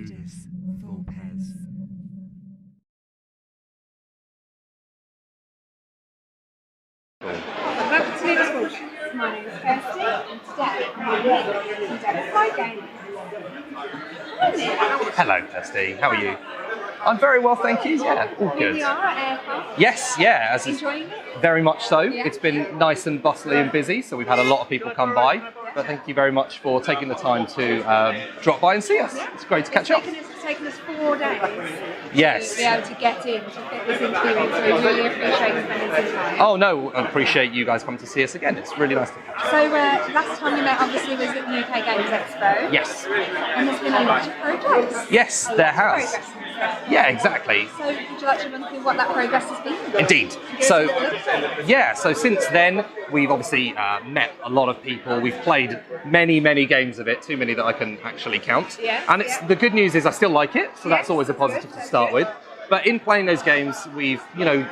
Ludus, Vulpes. Welcome to Ludus Vulpes. My name is Kirsty, and today I'm here with DevilFly Games. Hello, Kirsty. How are you? I'm very well, thank you. Yeah, all Here good. we are at Aircraft. Yes, yeah. Enjoying it? Very much so. Yeah. It's been nice and bustly and busy, so we've had a lot of people come by. But thank you very much for taking the time to drop by and see us. It's great to catch up. It's taken us 4 days Yes. to be able to get in to fit this interview in, so we really appreciate spending some time. Oh no, I appreciate you guys coming to see us again. It's really nice to catch up. So last time we met obviously was at the UK Games Expo. Yes. And there's been a lot of progress. Yes, there has. Yeah, exactly. So would you like to run through what that progress has been? Indeed. So, yeah, so since then, we've obviously met a lot of people. We've played many, many games of it, too many that I can actually count. Yeah, and the good news is I still like it, so that's always a positive to start with. But in playing those games, we've,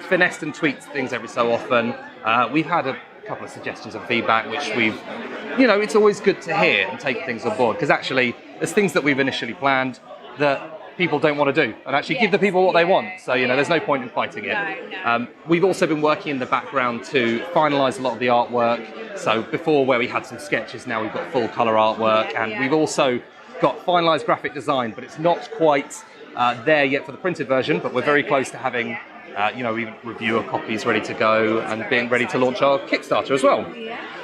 finessed and tweaked things every so often. We've had a couple of suggestions and feedback, which we've, it's always good to hear and take things on board, because actually there's things that we've initially planned that people don't want to do, and actually give the people what they want. So, there's no point in fighting it. No. We've also been working in the background to finalise a lot of the artwork. So before, where we had some sketches, now we've got full colour artwork, and we've also got finalised graphic design, but it's not quite there yet for the printed version, but we're very close to having even reviewer copies ready to go and being ready to launch our Kickstarter as well.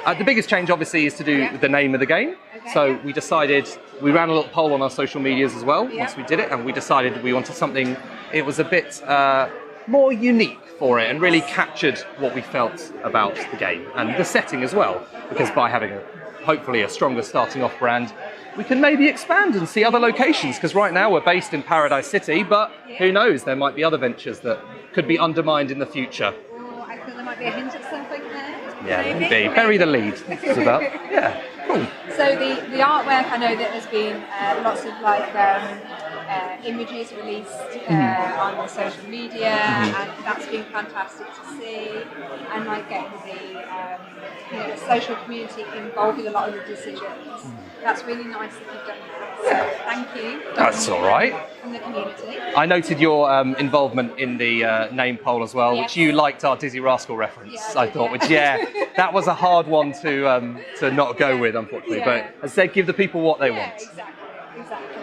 The biggest change obviously is to do with the name of the game. So we decided, we ran a little poll on our social medias as well once we did it, and we decided we wanted something, it was a bit more unique for it and really captured what we felt about the game and the setting as well, because by having hopefully a stronger starting off brand, we can maybe expand and see other locations, because right now we're based in Pairadice City, but who knows, there might be other ventures that could be undermined in the future. Oh, I feel there might be a hint at something there. Yeah, maybe. Bury the lead. It's about. Yeah, cool. So the artwork, I know that there's been lots of images released on the social media, and that's been fantastic to see. And getting the social community involved in a lot of the decisions. That's really nice that you've done that. So thank you. That's all right. From the community. I noted your involvement in the name poll as well, which you liked our Dizzy Rascal reference. I thought, that was a hard one to not go with, unfortunately. But as I said, give the people what they want. Exactly.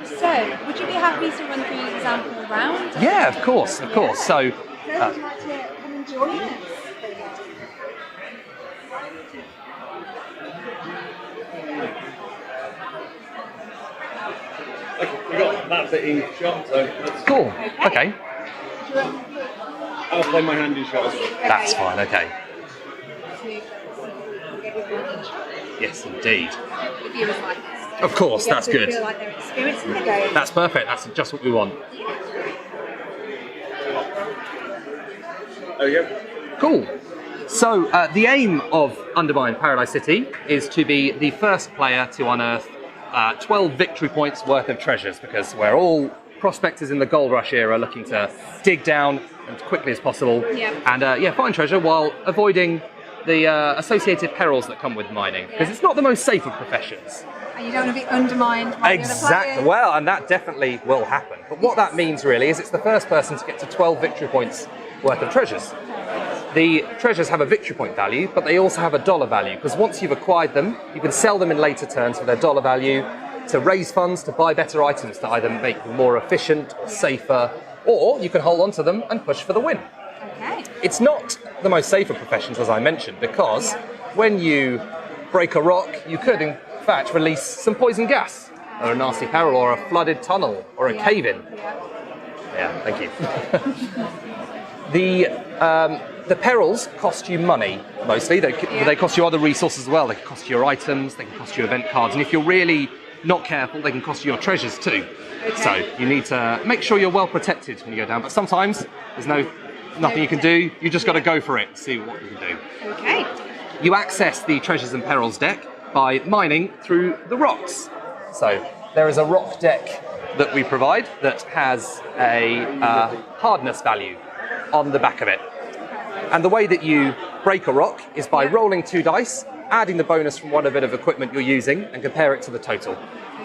So, would you be happy to run through an example round? Yeah, of course. So, would you like to come and join us? We got that fitting shot, so cool. Okay. I'll play my hand in shot as well. That's fine. Okay. Yes, indeed. The viewers like this. Of course, that's good. Feel like they're experiencing the game. That's perfect. That's just what we want. There we go. Cool. So the aim of Undermined Pairadice City is to be the first player to unearth 12 victory points worth of treasures, because we're all prospectors in the gold rush era looking to dig down as quickly as possible and find treasure while avoiding the associated perils that come with mining, because it's not the most safe of professions. And you don't want to be undermined by the other players. Well, and that definitely will happen. But what that means really is it's the first person to get to 12 victory points worth of treasures. The treasures have a victory point value, but they also have a dollar value, because once you've acquired them, you can sell them in later turns for their dollar value to raise funds to buy better items to either make them more efficient or safer, or you can hold on to them and push for the win. Okay. It's not the most safe of professions, as I mentioned, because when you break a rock, you could in fact release some poison gas, or a nasty peril, or a flooded tunnel, or a cave-in. Yeah, thank you. The perils cost you money, mostly. They cost you other resources as well. They can cost you your items, they can cost you event cards, and if you're really not careful, they can cost you your treasures too. Okay. So you need to make sure you're well protected when you go down, but sometimes there's nothing you can do. You just got to go for it, see what you can do. Okay. You access the treasures and perils deck by mining through the rocks. So there is a rock deck that we provide that has a hardness value on the back of it. And the way that you break a rock is by rolling 2 dice adding the bonus from one bit of equipment you're using and compare it to the total.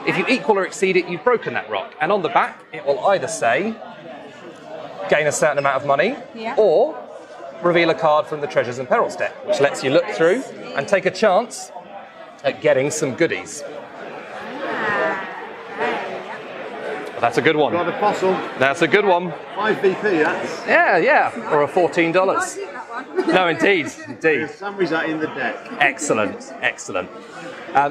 If you equal or exceed it, you've broken that rock. And on the back, it will either say, gain a certain amount of money, or reveal a card from the Treasures and Perils deck, which lets you look through and take a chance at getting some goodies. That's a good one. Got a fossil. That's a good one. 5 VP, that's. Yeah. Or a $14. No, indeed. Summary's that in the deck. Excellent.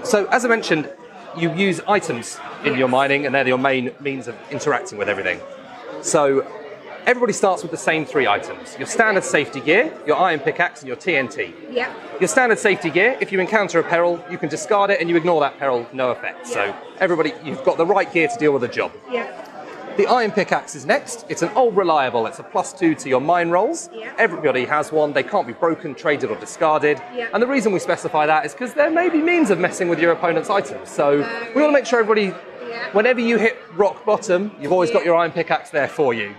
So, as I mentioned, you use items in your mining, and they're your main means of interacting with everything. So, everybody starts with the same 3 items. Your standard safety gear, your iron pickaxe, and your TNT. Yeah. Your standard safety gear, if you encounter a peril, you can discard it and you ignore that peril, no effect. So everybody, you've got the right gear to deal with the job. Yeah. The iron pickaxe is next. It's an old reliable. It's a +2 to your mine rolls. Yeah. Everybody has one. They can't be broken, traded, or discarded. Yeah. And the reason we specify that is because there may be means of messing with your opponent's items. So we want to make sure everybody, whenever you hit rock bottom, you've always got your iron pickaxe there for you.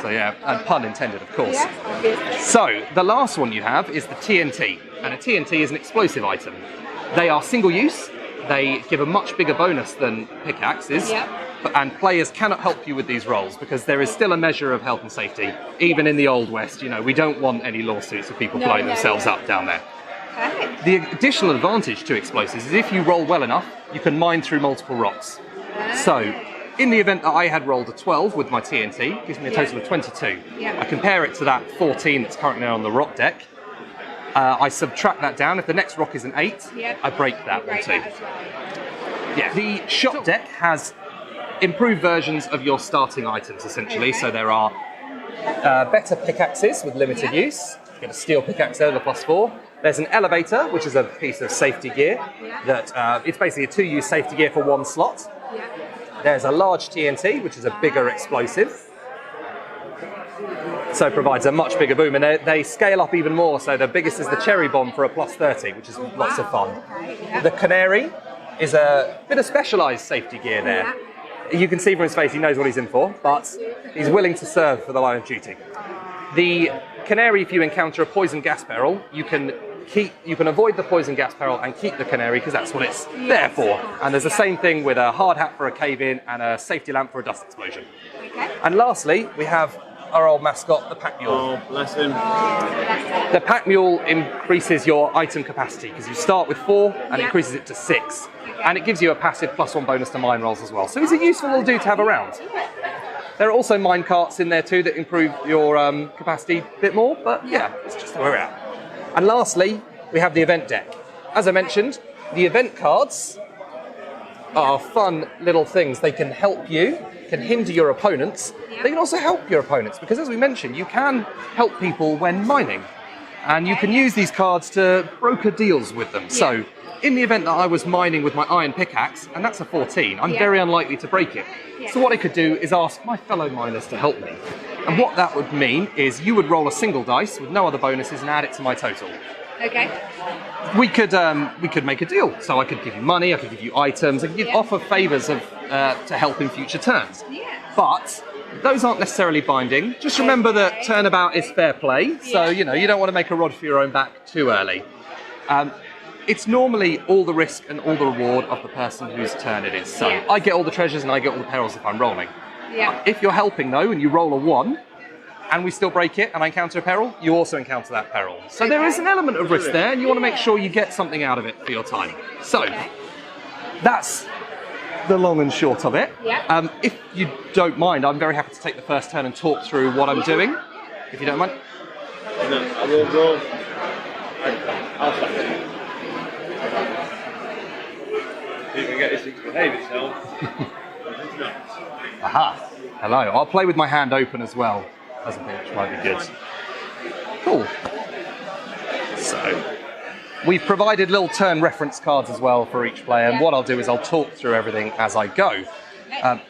So yeah, and pun intended, of course. Yeah. So the last one you have is the TNT, and a TNT is an explosive item. They are single use. They give a much bigger bonus than pickaxes, and players cannot help you with these rolls because there is still a measure of health and safety. Even in the Old West, you know, we don't want any lawsuits of people blowing themselves up down there. Perfect. The additional advantage to explosives is if you roll well enough, you can mine through multiple rocks. So, in the event that I had rolled a 12 with my TNT, it gives me a total of 22. I compare it to that 14 that's currently on the rock deck. I subtract that down. If the next rock is an 8, I break that one too. Yeah. The shop deck has improved versions of your starting items, essentially. So there are better pickaxes with limited use. You get a steel pickaxe there with a +4. There's an elevator, which is a piece of safety gear. That it's basically a 2-use safety gear for 1 slot. There's a large TNT, which is a bigger explosive. So it provides a much bigger boom, and they scale up even more. So the biggest is the cherry bomb for a +30, which is lots of fun. The canary is a bit of specialised safety gear there. You can see from his face he knows what he's in for, but he's willing to serve for the line of duty. The canary, if you encounter a poison gas peril, you can avoid the poison gas peril and keep the canary because that's what it's there for. And there's the same thing with a hard hat for a cave-in and a safety lamp for a dust explosion. And lastly, we have our old mascot, the pack mule. Oh, bless him. The pack mule increases your item capacity because you start with 4 and it increases it to 6. And it gives you a passive +1 bonus to mine rolls as well. So it's a useful little dude to have around. There are also mine carts in there too that improve your capacity a bit more, but yeah, it's just where we're at. And lastly, we have the event deck. As I mentioned, the event cards are fun little things. They can help you, can hinder your opponents. They can also help your opponents because, as we mentioned, you can help people when mining. And you can use these cards to broker deals with them. So, in the event that I was mining with my iron pickaxe, and that's a 14, I'm very unlikely to break it. So what I could do is ask my fellow miners to help me. And what that would mean is you would roll a single dice with no other bonuses and add it to my total. Okay. We could make a deal. So I could give you money, I could give you items, I could offer favours to help in future turns. But those aren't necessarily binding. Just remember that turnabout is fair play. So you know you don't want to make a rod for your own back too early. It's normally all the risk and all the reward of the person whose turn it is. So I get all the treasures and I get all the perils if I'm rolling. If you're helping though and you roll a 1 and we still break it and I encounter a peril, you also encounter that peril. So there is an element of risk there and you want to make sure you get something out of it for your time. So that's the long and short of it. If you don't mind, I'm very happy to take the first turn and talk through what I'm doing, if you don't mind. No, I will roll. I'll start. You can get this thing to behave itself. Aha. Hello. I'll play with my hand open as well, as a bit, which might be good. Cool. So, we've provided little turn reference cards as well for each player, and what I'll do is I'll talk through everything as I go.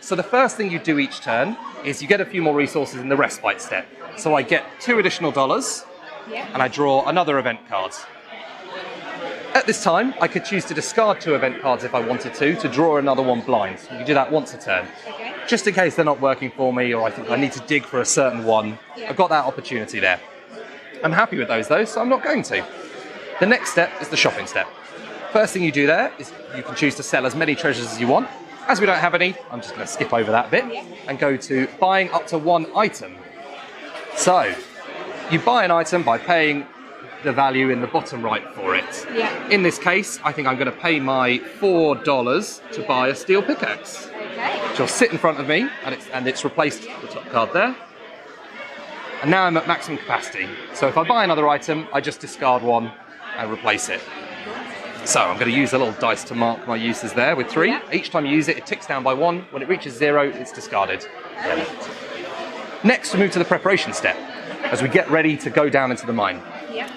So the first thing you do each turn is you get a few more resources in the respite step. So I get 2 additional dollars, and I draw another event card. At this time, I could choose to discard 2 event cards if I wanted to draw another one blind. You can do that once a turn. Just in case they're not working for me or I think I need to dig for a certain one. I've got that opportunity there. I'm happy with those though, so I'm not going to. The next step is the shopping step. First thing you do there is you can choose to sell as many treasures as you want. As we don't have any, I'm just going to skip over that bit and go to buying up to 1 item. So, you buy an item by paying the value in the bottom right for it. Yeah. In this case, I think I'm going to pay my $4 to buy a steel pickaxe. Okay. Which will sit in front of me, and it's replaced the top card there. And now I'm at maximum capacity. So if I buy another item, I just discard one and replace it. So I'm going to use a little dice to mark my uses there with 3. Each time you use it, it ticks down by 1. When it reaches 0, it's discarded. Next, we move to the preparation step, as we get ready to go down into the mine. Yeah.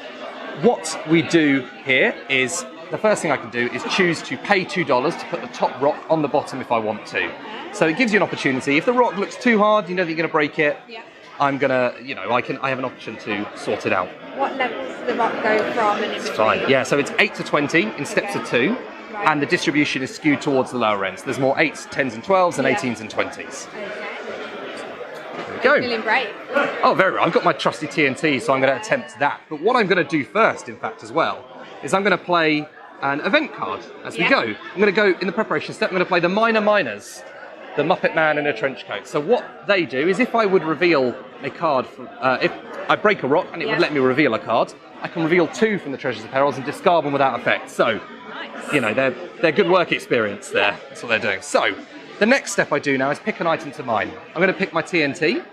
What we do here is, the first thing I can do is choose to pay $2 to put the top rock on the bottom if I want to. So it gives you an opportunity. If the rock looks too hard, you know that you're going to break it. Yeah. I'm gonna, I have an option to sort it out. What levels does the rock go from and in between? Fine. Yeah, so it's 8 to 20 in steps of 2, Right. and the distribution is skewed towards the lower ends. There's more 8s, 10s and 12s and 18s and 20s. Okay. There we go. Feeling brave. Oh, very well. I've got my trusty TNT, so I'm going to attempt that. But what I'm going to do first, in fact, as well, is I'm going to play an event card as we go. I'm going to go, in the preparation step, I'm going to play the Minor Miners, the Muppet Man in a trench coat. So what they do is, if I would reveal a card, if I break a rock and it would let me reveal a card, I can reveal 2 from the Treasures and Perils and discard them without effect. So, they're good work experience there. That's what they're doing. So, the next step I do now is pick an item to mine. I'm going to pick my TNT,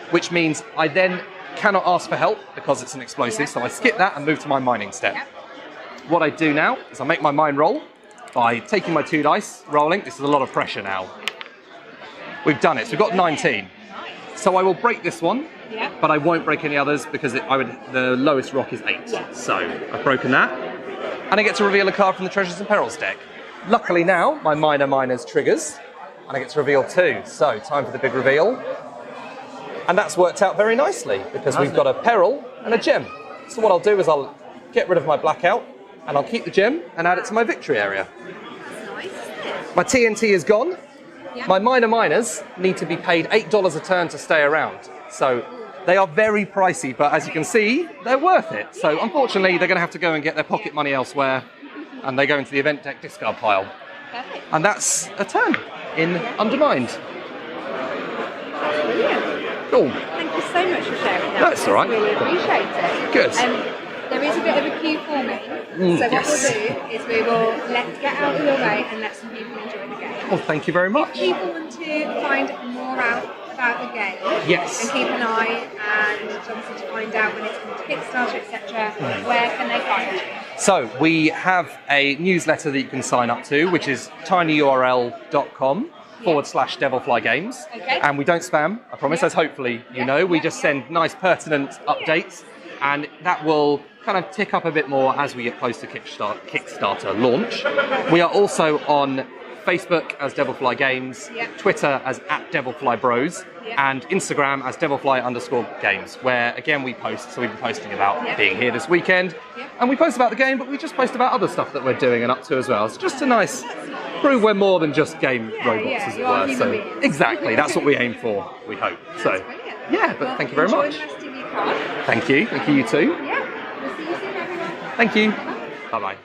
which means I then cannot ask for help because it's an explosive. So I skip that and move to my mining step. What I do now is I make my mine roll by taking my 2 dice, rolling. This is a lot of pressure now. We've done it. So we've got 19. So I will break this one, but I won't break any others because the lowest rock is 8. So I've broken that. And I get to reveal a card from the Treasures and Perils deck. Luckily now, my Minor Miners triggers, and I get to reveal 2. So time for the big reveal. And that's worked out very nicely because we've got a peril and a gem. So what I'll do is I'll get rid of my blackout and I'll keep the gem and add it to my victory area. My TNT is gone. My Minor Miners need to be paid $8 a turn to stay around. So they are very pricey, but as you can see, they're worth it. So unfortunately, they're going to have to go and get their pocket money elsewhere, and they go into the event deck discard pile. Perfect. And that's a turn in Undermined. Brilliant. Cool. Thank you so much for sharing that. That's all right. Really appreciate it. Good. There is a bit of a queue forming, so what we'll do is we will get out of your way and let some people enjoy the game. Well, thank you very much. If people want to find more out about the game, Yes. and keep an eye and obviously to find out when it's going to Kickstarter, etc., where can they find it? So we have a newsletter that you can sign up to, which is tinyurl.com/DevilFly Games. Okay. And we don't spam, I promise, as hopefully you know. We just send nice, pertinent updates, and that will kind of tick up a bit more as we get close to Kickstarter launch. We are also on Facebook as DevilFly Games, Twitter as @DevilFlyBros, and Instagram as DevilFly_Games, where again we post. So we've been posting about being here this weekend, and we post about the game, but we just post about other stuff that we're doing and up to as well. It's just a nice prove we're more than just game robots, as it were. So exactly, that's what we aim for. We hope. So but thank you very much. Enjoy the rest of your card. Thank you. You too. Yeah, we'll see you soon, everyone. Thank you. Bye bye.